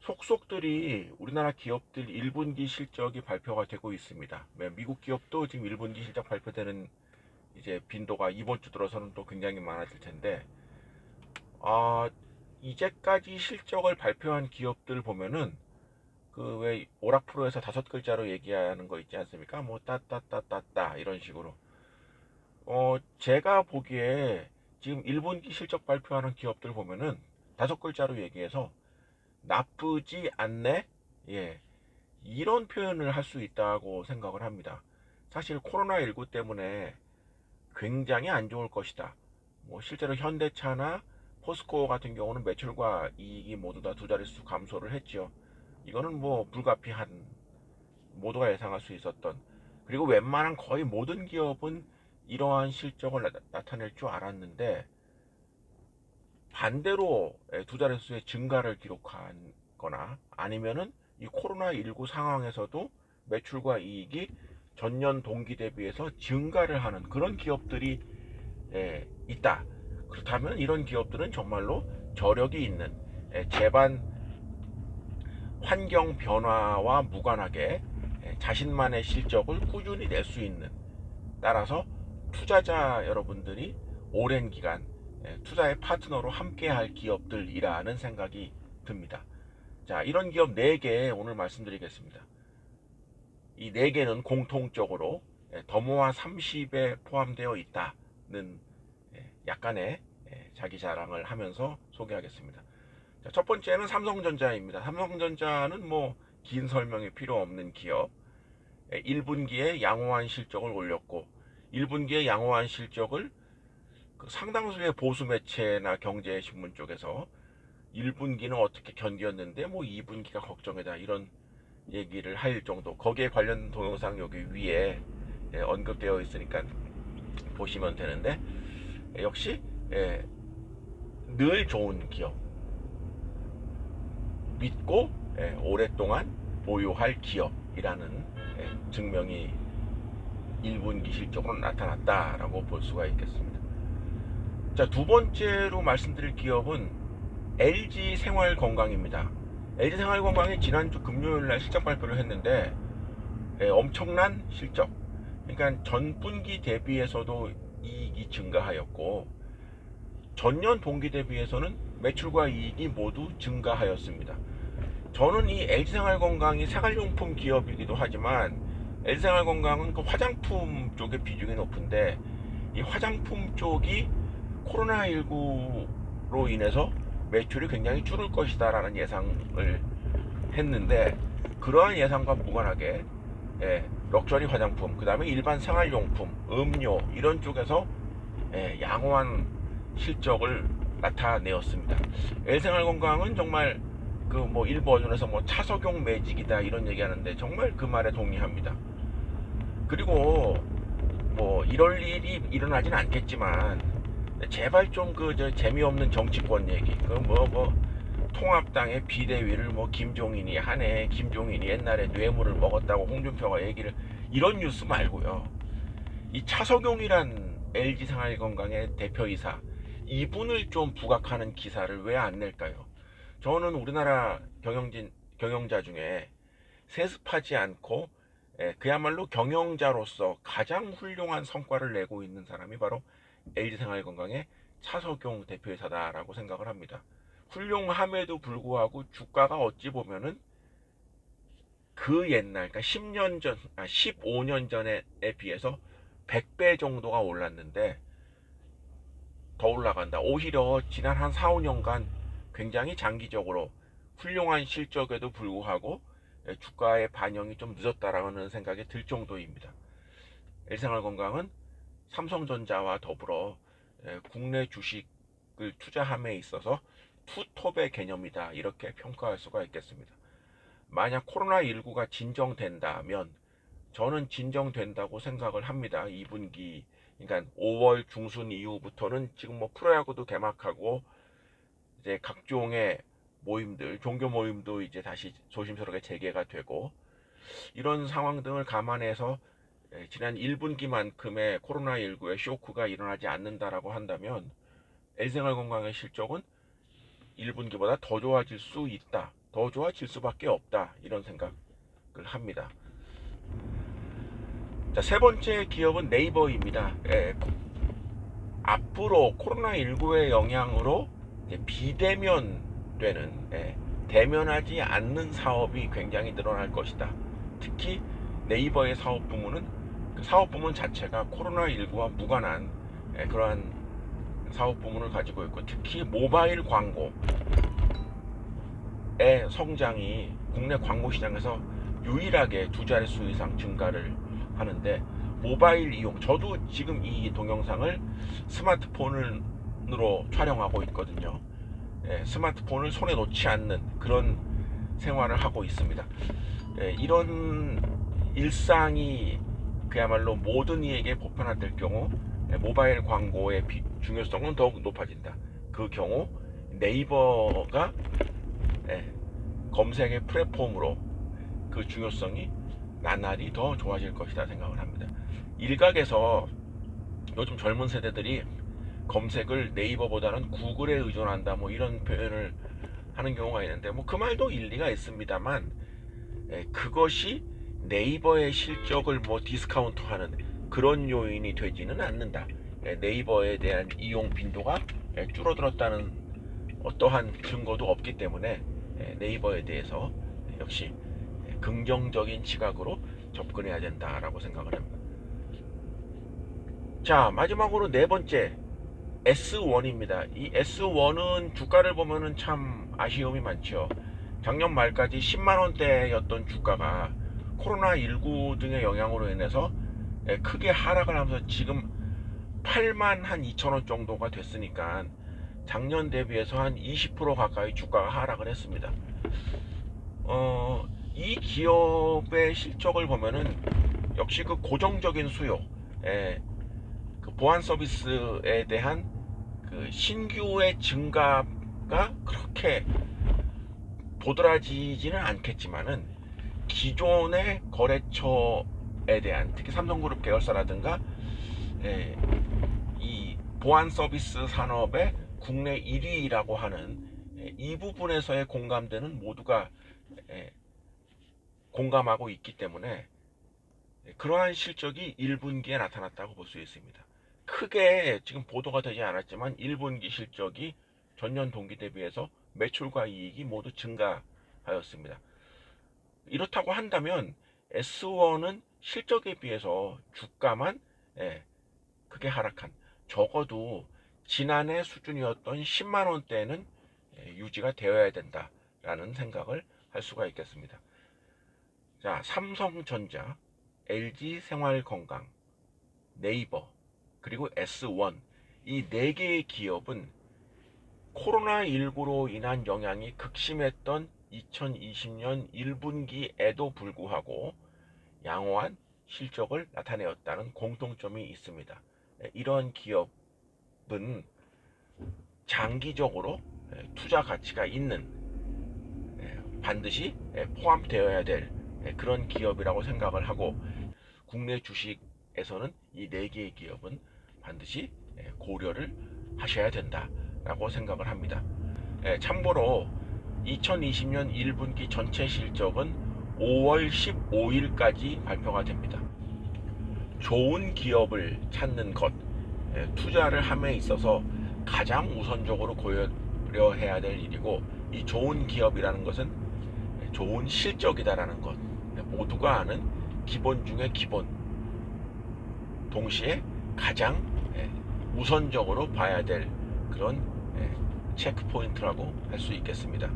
속속들이 우리나라 기업들 1분기 실적이 발표가 되고 있습니다. 미국 기업도 지금 1분기 실적 발표되는 이제 빈도가 이번 주 들어서는 또 굉장히 많아질 텐데, 아, 이제까지 실적을 발표한 기업들 보면은 그 왜 오락프로에서 다섯 글자로 얘기하는 거 있지 않습니까? 뭐 따따따따따 이런 식으로. 제가 보기에 지금 1분기 실적 발표하는 기업들 보면은 다섯 글자로 얘기해서 나쁘지 않네. 예. 이런 표현을 할 수 있다고 생각을 합니다. 사실 코로나19 때문에 굉장히 안 좋을 것이다. 뭐 실제로 현대차나 포스코 같은 경우는 매출과 이익이 모두 다 두 자릿수 감소를 했죠. 이거는 뭐 불가피한, 모두가 예상할 수 있었던, 그리고 웬만한 거의 모든 기업은 이러한 실적을 나타낼 줄 알았는데, 반대로 두 자릿수의 증가를 기록한 거나 아니면은 이 코로나19 상황에서도 매출과 이익이 전년 동기 대비해서 증가를 하는 그런 기업들이 있다. 그렇다면 이런 기업들은 정말로 저력이 있는, 제반 환경 변화와 무관하게 자신만의 실적을 꾸준히 낼 수 있는, 따라서 투자자 여러분들이 오랜 기간 투자의 파트너로 함께할 기업들이라는 생각이 듭니다. 자, 이런 기업 4개 오늘 말씀드리겠습니다. 이 4개는 공통적으로 더모아 30에 포함되어 있다는 약간의 자기 자랑을 하면서 소개하겠습니다. 자, 첫 번째는 삼성전자입니다. 삼성전자는 뭐 긴 설명이 필요 없는 기업. 1분기에 양호한 실적을 올렸고, 1분기에 양호한 실적을 그 상당수의 보수 매체나 경제신문 쪽에서 1분기는 어떻게 견디었는데 뭐 2분기가 걱정이다 이런 얘기를 할 정도, 거기에 관련 동영상 여기 위에 언급되어 있으니까 보시면 되는데, 역시 늘 좋은 기업, 믿고 오랫동안 보유할 기업이라는 증명이 1분기 실적으로 나타났다라고 볼 수가 있겠습니다. 자, 두 번째로 말씀드릴 기업은 LG생활건강입니다. LG생활건강이 지난주 금요일날 실적 발표를 했는데 엄청난 실적, 그러니까 전분기 대비해서도 이익이 증가하였고 전년 동기 대비해서는 매출과 이익이 모두 증가하였습니다. 저는 이 LG생활건강이 생활용품 기업이기도 하지만 LG생활건강은 그 화장품 쪽의 비중이 높은데, 이 화장품 쪽이 코로나19로 인해서 매출이 굉장히 줄을 것이다 라는 예상을 했는데, 그러한 예상과 무관하게 럭셔리 화장품, 그 다음에 일반 생활용품, 음료 이런 쪽에서 양호한 실적을 나타내었습니다. L생활건강은 정말 그 뭐 일부 언론에서 뭐 차석용 매직이다 이런 얘기하는데 정말 그 말에 동의합니다. 그리고 뭐 이럴 일이 일어나진 않겠지만 제발 좀 그 저 재미없는 정치권 얘기, 그 뭐 통합당의 비대위를 뭐 김종인이 하네, 김종인이 옛날에 뇌물을 먹었다고 홍준표가 얘기를, 이런 뉴스 말고요. 이 차석용이란 LG생활건강의 대표이사, 이분을 좀 부각하는 기사를 왜 안 낼까요? 저는 우리나라 경영자 중에 세습하지 않고 그야말로 경영자로서 가장 훌륭한 성과를 내고 있는 사람이 바로 LG생활건강의 차석용 대표이사다라고 생각을 합니다. 훌륭함에도 불구하고 주가가 어찌 보면은 그 옛날, 그러니까 10년 전, 15년 전에 비해서 100배 정도가 올랐는데 더 올라간다. 오히려 지난 한 4, 5년간 굉장히 장기적으로 훌륭한 실적에도 불구하고 주가의 반영이 좀 늦었다라는 생각이 들 정도입니다. LG생활건강은 삼성전자와 더불어 국내 주식을 투자함에 있어서 투톱의 개념이다 이렇게 평가할 수가 있겠습니다. 만약 코로나19가 진정된다면 저는 진정된다고 생각을 합니다. 2분기, 그러니까 5월 중순 이후부터는 지금 뭐 프로야구도 개막하고 이제 각종의 모임들, 종교 모임도 이제 다시 조심스럽게 재개가 되고, 이런 상황 등을 감안해서 지난 1분기만큼의 코로나19의 쇼크가 일어나지 않는다라고 한다면 LG생활건강의 실적은 1분기보다 더 좋아질 수 있다. 더 좋아질 수밖에 없다, 이런 생각을 합니다. 자, 세 번째 기업은 네이버입니다. 앞으로 코로나19의 영향으로 비대면되는, 대면하지 않는 사업이 굉장히 늘어날 것이다. 특히 네이버의 사업 부문은 그 사업 부문 자체가 코로나19와 무관한 그러한 사업 부문을 가지고 있고, 특히 모바일 광고의 성장이 국내 광고 시장에서 유일하게 2자릿수 이상 증가를 하는데, 모바일 이용, 저도 지금 이 동영상을 스마트폰으로 촬영하고 있거든요. 스마트폰을 손에 놓지 않는 그런 생활을 하고 있습니다. 이런 일상이 그야말로 모든 이에게 보편화될 경우 모바일 광고의 중요성은 더욱 높아진다. 그 경우 네이버가 검색의 플랫폼으로 그 중요성이 나날이 더 좋아질 것이다 생각을 합니다. 일각에서 요즘 젊은 세대들이 검색을 네이버보다는 구글에 의존한다, 뭐 이런 표현을 하는 경우가 있는데, 뭐 그 말도 일리가 있습니다만, 그것이 네이버의 실적을 뭐 디스카운트하는 그런 요인이 되지는 않는다. 네이버에 대한 이용 빈도가 줄어들었다는 어떠한 증거도 없기 때문에 네이버에 대해서 역시 긍정적인 시각으로 접근해야 된다라고 생각을 합니다. 자, 마지막으로 네 번째, S1입니다. 이 S1은 주가를 보면은 참 아쉬움이 많죠. 작년 말까지 10만원대였던 주가가 코로나19 등의 영향으로 인해서 크게 하락을 하면서 지금 8만 한 2천원 정도가 됐으니까 작년 대비해서 한 20% 가까이 주가가 하락을 했습니다. 이 기업의 실적을 보면은 역시 그 고정적인 수요, 그 보안 서비스에 대한 그 신규의 증가가 그렇게 도드라지지는 않겠지만은 기존의 거래처에 대한, 특히 삼성그룹 계열사라든가 이 보안 서비스 산업의 국내 1위라고 하는 이 부분에서의 공감대는 모두가 공감하고 있기 때문에 그러한 실적이 1분기에 나타났다고 볼 수 있습니다. 크게 지금 보도가 되지 않았지만 1분기 실적이 전년 동기 대비해서 매출과 이익이 모두 증가하였습니다. 이렇다고 한다면 S1은 실적에 비해서 주가만 크게 하락한, 적어도 지난해 수준이었던 10만원대는 유지가 되어야 된다라는 생각을 할 수가 있겠습니다. 자, 삼성전자, LG생활건강, 네이버, 그리고 S1, 이 4개의 기업은 코로나19로 인한 영향이 극심했던 2020년 1분기에도 불구하고 양호한 실적을 나타내었다는 공통점이 있습니다. 이런 기업은 장기적으로 투자 가치가 있는, 반드시 포함되어야 될 그런 기업이라고 생각을 하고, 국내 주식에서는 이 4개의 기업은 반드시 고려를 하셔야 된다라고 생각을 합니다. 참고로 2020년 1분기 전체 실적은 5월 15일까지 발표가 됩니다. 좋은 기업을 찾는 것, 투자를 함에 있어서 가장 우선적으로 고려해야 될 일이고, 이 좋은 기업이라는 것은 좋은 실적이다라는 것, 모두가 아는 기본 중에 기본, 동시에 가장 우선적으로 봐야 될 그런 체크 포인트라고 할 수 있겠습니다.